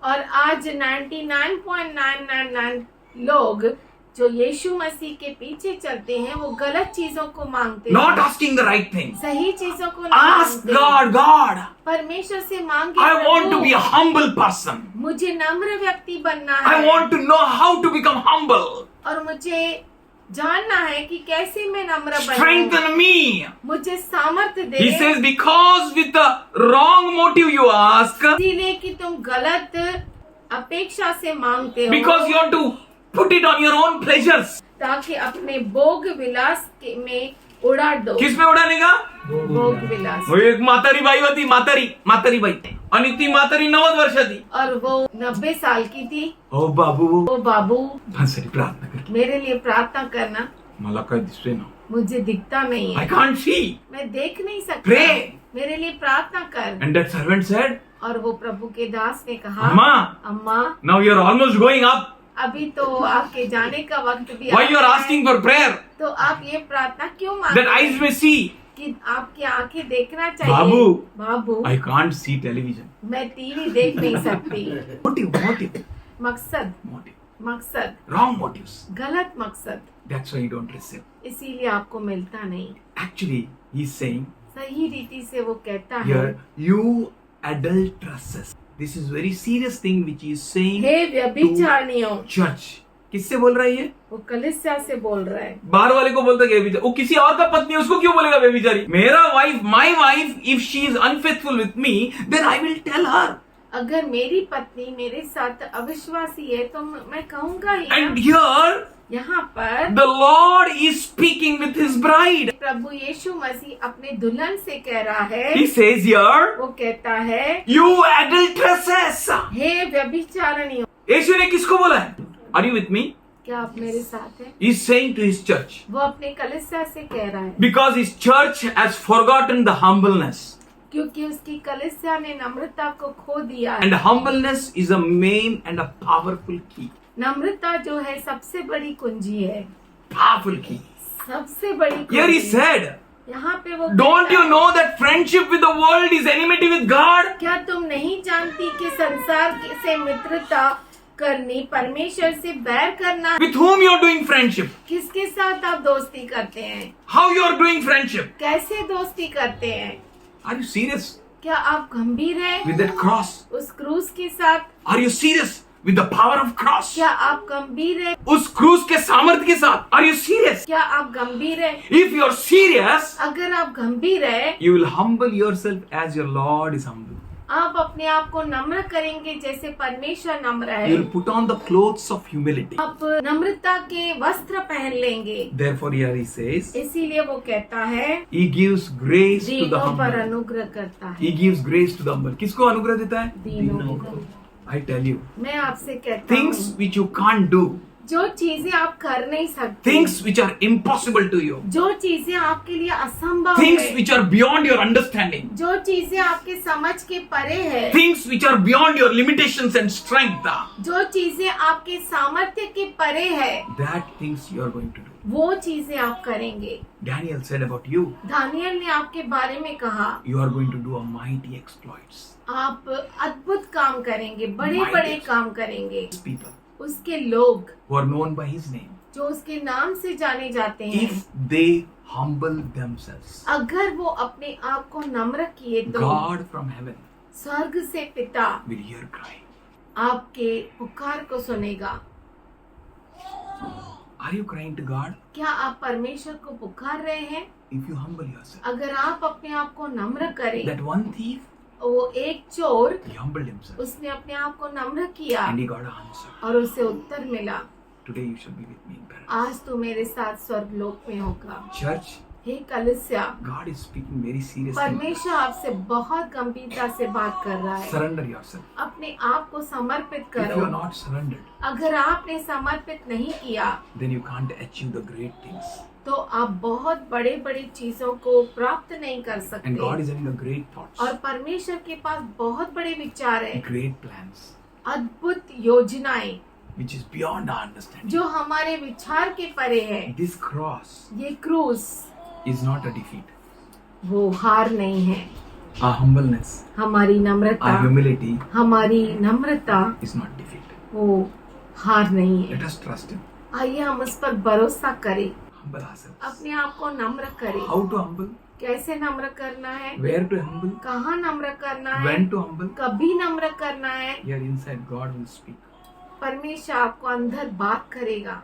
और आज 99.999 लोग जो यीशु मसीह के पीछे चलते हैं वो गलत चीजों को मांगते Not हैं, asking the right thing. सही चीजों को नहीं Ask मांगते। God, परमेश्वर से मांगे, I want to Prabhu, be a humble person. मुझे नम्र व्यक्ति बनना I है want to know how to become humble. और मुझे जानना है कि कैसे मैं नम्र बनूं। Strengthen me. मुझे सामर्थ्य दे। He says, because with the wrong motive you ask, इसीलिए कि तुम गलत अपेक्षा से मांगते हो, because you want to put it on your own pleasures. ताकि अपने भोग विलास में उड़ा दो। किस में उड़ाने का? भोग विलास। वो एक म्हातारी बाई होती, म्हातारी बाई, आणि ती म्हातारी 90 वर्षाची. और वो 90 साल की थी। ओ बाबू, ओ बाबू, माझ्यासाठी प्रार्थना कर. मेरे लिए प्रार्थना करना। मला काय दिसतंय ना. मुझे दिखता नहीं I है, can't see. मैं देख नहीं सकता। Pray. मेरे लिए प्रार्थना कर। And that servant said, और वो प्रभु के दास ने कहा, अम्मा, अम्मा, now you are almost going up. अभी तो आपके जाने का वक्त भी Why आ you are गया है। asking for prayer? तो आप ये प्रार्थना क्यों मांग That eyes may see. कि आपकी आंखें देखना चाहिए। बाबू, बाबू, I can't see television. मैं टीवी देख नहीं सकती। Motive. मकसद, Wrong motives. गलत मकसद, That's why you don't receive. इसीलिए आपको मिलता नहीं। Actually, he's saying सही रीति से वो कहता है, here, you adulteresses. This is very serious thing which he is saying hey व्यभिचारिणियों। church. किससे बोल रहा है ये? वो कलीसिया से बोल रहा है। बाहर वाले को बोलता है व्यभिचारी. वो किसी और का पत्नी है, उसको क्यों बोलेगा व्यभिचारी? मेरा wife, my wife, if she is unfaithful with me, then I will tell her. अगर मेरी पत्नी मेरे साथ अविश्वासी है तो मैं कहूंगा ही And ना। here, यहाँ पर the Lord is speaking with his bride. प्रभु यीशु मसीह अपने दुल्हन से कह रहा है, He says here, वो कहता है, you adulteresses. हे व्यभिचारिणियों। यीशु ने किसको बोला है? Are you with me? क्या आप मेरे साथ हैं? He is saying to his church. वो अपने कलीसिया से कह रहा है, Because his church has forgotten the humbleness. क्योंकि उसकी कलीसिया ने नम्रता को खो दिया है। And humbleness is a main and a powerful key. नम्रता जो है सबसे बड़ी कुंजी है, Powerful key. सबसे बड़ी Here he कुंजी। said, यहाँ पे वो don't कहता you है, know that friendship with the world is enmity with God? क्या तुम नहीं जानती कि संसार से मित्रता करनी परमेश्वर से बैर करना है? With whom you are doing friendship? किसके साथ आप दोस्ती करते हैं? How you are doing friendship? कैसे दोस्ती करते हैं? Are you serious क्या आप गंभीर हैं with that cross? उस क्रूस के साथ? Are you serious with the power of cross? क्या आप गंभीर हैं? उस क्रूस के सामर्थ्य के साथ. Are you serious? क्या आप गंभीर हैं? If you are serious, अगर आप गंभीर हैं, you will humble yourself as your Lord is humble. आप अपने आप को नम्र करेंगे जैसे परमेश्वर नम्र You है। will put on the clothes of humility. आप नम्रता के वस्त्र पहन लेंगे। Therefore here he says, इसीलिए वो कहता है, he gives grace to the दीनों पर humble. अनुग्रह करता है। He gives grace to the humble. किसको अनुग्रह देता है? दीनों को। I tell you, मैं आपसे कहता things हूँ, which you can't do, जो चीजें आप कर नहीं सकते, things which are impossible to you, जो चीजें आपके लिए असंभव things है, which are beyond your understanding, जो चीजें आपके समझ के परे है, things which are beyond your limitations and strength, जो चीजें आपके सामर्थ्य के परे है, that things you are going to do. वो चीजें आप करेंगे। Daniel said about you, Daniel ने आपके बारे में कहा, you are going to do a mighty exploits. आप अद्भुत काम करेंगे, बड़े Mighty. बड़े काम करेंगे। People उसके लोग who are known by his name, जो उसके नाम से जाने जाते हैं, if they humble themselves, अगर वो अपने आप को नम्र किए तो God from heaven स्वर्ग से पिता will hear cry. आपके पुकार को सुनेगा। Are you crying to God? क्या आप परमेश्वर को पुकार रहे हैं? If you humble yourself. अगर आप अपने आप को नम्र करें, That one thief, वो एक चोर, he humbled himself उसने अपने आप को नम्र किया and he got an answer. और उसे उत्तर मिला। Today you shall be with me in paradise. आज तो मेरे साथ स्वर्गलोक में होगा। Church, हे कलीसिया, God is speaking very seriously. परमेश्वर आपसे बहुत गंभीरता से बात कर रहा है। Surrender yourself. अपने आप को समर्पित If करो। you are not surrendered, अगर आपने समर्पित नहीं किया then you can't achieve the great things. तो आप बहुत बड़े बड़ी चीजों को प्राप्त नहीं कर And सकते। God is having a great thoughts, और परमेश्वर के पास बहुत बड़े विचार हैं, great plans. अद्भुत योजनाएं। which is beyond our understanding. जो हमारे विचार के परे है। This cross ये क्रूस is not a defeat. वो हार नहीं है। Our humbleness, हमारी नम्रता, our humility हमारी नम्रता is not defeat. वो हार नहीं है। Let us trust Him. आइए हम उस पर भरोसा करें, Humble ourselves. अपने आप को नम्र करें। How to humble? कैसे नम्र करना है, Where to humble? कहाँ नम्र करना है, When to humble? कभी नम्र करना है। Here inside God will speak. परमेश्वर आपको अंदर बात करेगा,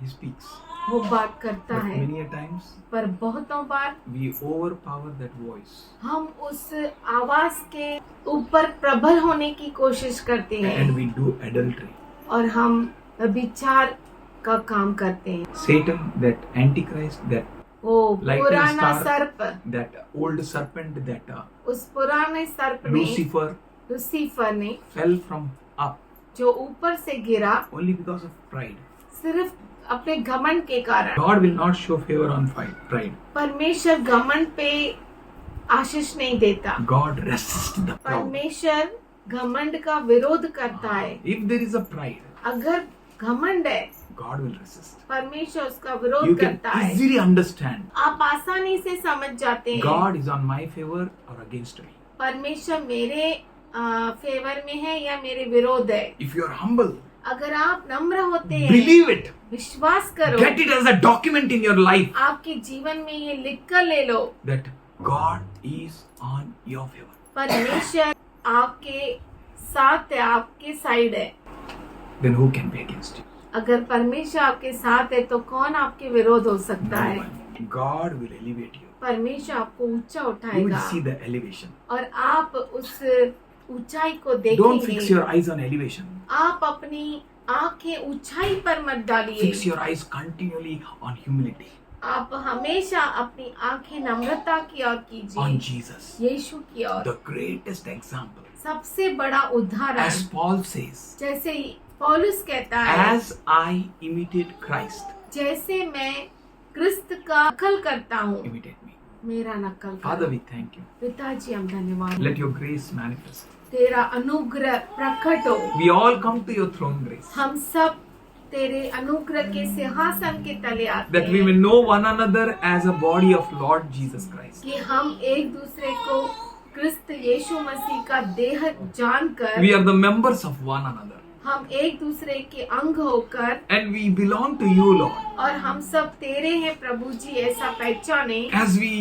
He speaks. वो बात करता But है। many a times पर बहुतों बार we overpower that voice हम उस आवाज के ऊपर प्रबल होने की कोशिश करते हैं and we do adultery. और हम विचार का काम करते हैं। Satan, that antichrist, that वो Lightning पुराना star. सर्प, that old serpent, that उस पुराने सर्प ने, Lucifer लूसीफर ने, fell from up जो ऊपर से गिरा only because of pride. सिर्फ अपने घमंड के कारण। God will not show favor on pride. परमेश्वर घमंड पे आशीष नहीं देता। God resists the proud. परमेश्वर घमंड का विरोध करता है। If there is a pride, अगर घमंड है, God will resist. परमेश्वर उसका You विरोध can करता है। easily understand आप आसानी से समझ जाते हैं God is on my favor or against me. परमेश्वर मेरे फेवर में है या मेरे विरोध है। If you are humble, अगर आप नम्र होते हैं, believe it. विश्वास करो, Get it as a document in your life आपके जीवन में ये लिख कर ले लो, that God is on your favor. परमेश्वर आपके साथ है, आपके साइड है। Then who can be against you? अगर परमेश्वर आपके साथ है तो कौन आपके विरोध हो सकता No है। one. God will elevate you. परमेश्वर आपको ऊंचा You will उठाएगा see the elevation. और आप उस ऊंचाई को Don't fix देखेंगे। your eyes on elevation. आप अपनी आंखें ऊंचाई पर मत डालिए, Fix your eyes continually on humility, आप हमेशा अपनी आंखें नम्रता की ओर on कीजिए, Jesus. यीशु की ओर। The greatest example. सबसे बड़ा उदाहरण, As Paul says, जैसे पौलुस कहता है, as I imitate Christ, जैसे मैं क्रिस्त का नकल करता हूँ, imitate me. मेरा नकल Father, करो। we thank you. पिताजी हम धन्यवाद, Let your grace manifest. तेरा अनुग्रह प्रकट हो। We all come to your throne grace, हम सब तेरे अनुग्रह के सिंहासन के तले आते that we हैं may know one another as a body of Lord Jesus Christ. कि हम एक दूसरे को क्रिस्त यीशु मसीह का देह जानकर We are the members of one another, हम एक दूसरे के अंग होकर and we belong to you, Lord. और हम सब तेरे हैं प्रभु जी, ऐसा पहचाने As we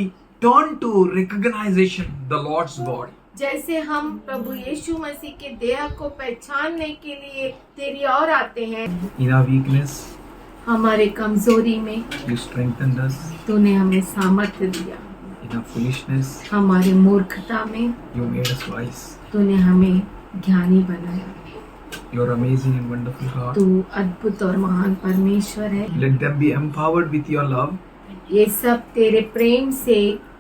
turn to recognition the Lord's body, जैसे हम प्रभु यीशु मसीह के देह को पहचानने के लिए तेरी ओर आते हैं। in our weakness, हमारे कमजोरी में you strengthened us. तूने हमें सामर्थ्य दिया, In our foolishness, हमारी मूर्खता में you made us wise. तूने हमें ज्ञानी बनाया। You're amazing and wonderful God. तू अद्भुत और महान परमेश्वर है। Let them be empowered with your love. ये सब तेरे प्रेम से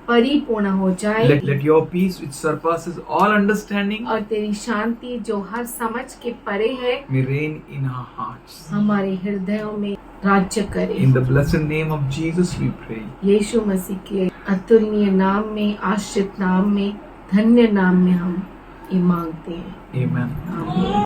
परिपूर्ण हो जाए Let your peace, which surpasses all understanding, और तेरी शांति जो हर समझ के परे है may reign in our hearts. हमारे हृदयों में राज्य करे। In the blessed name of Jesus we pray. यीशु मसीह के अतुलनीय नाम में, आश्रित नाम में, धन्य नाम में हम ये मांगते हैं। Amen. आमीन।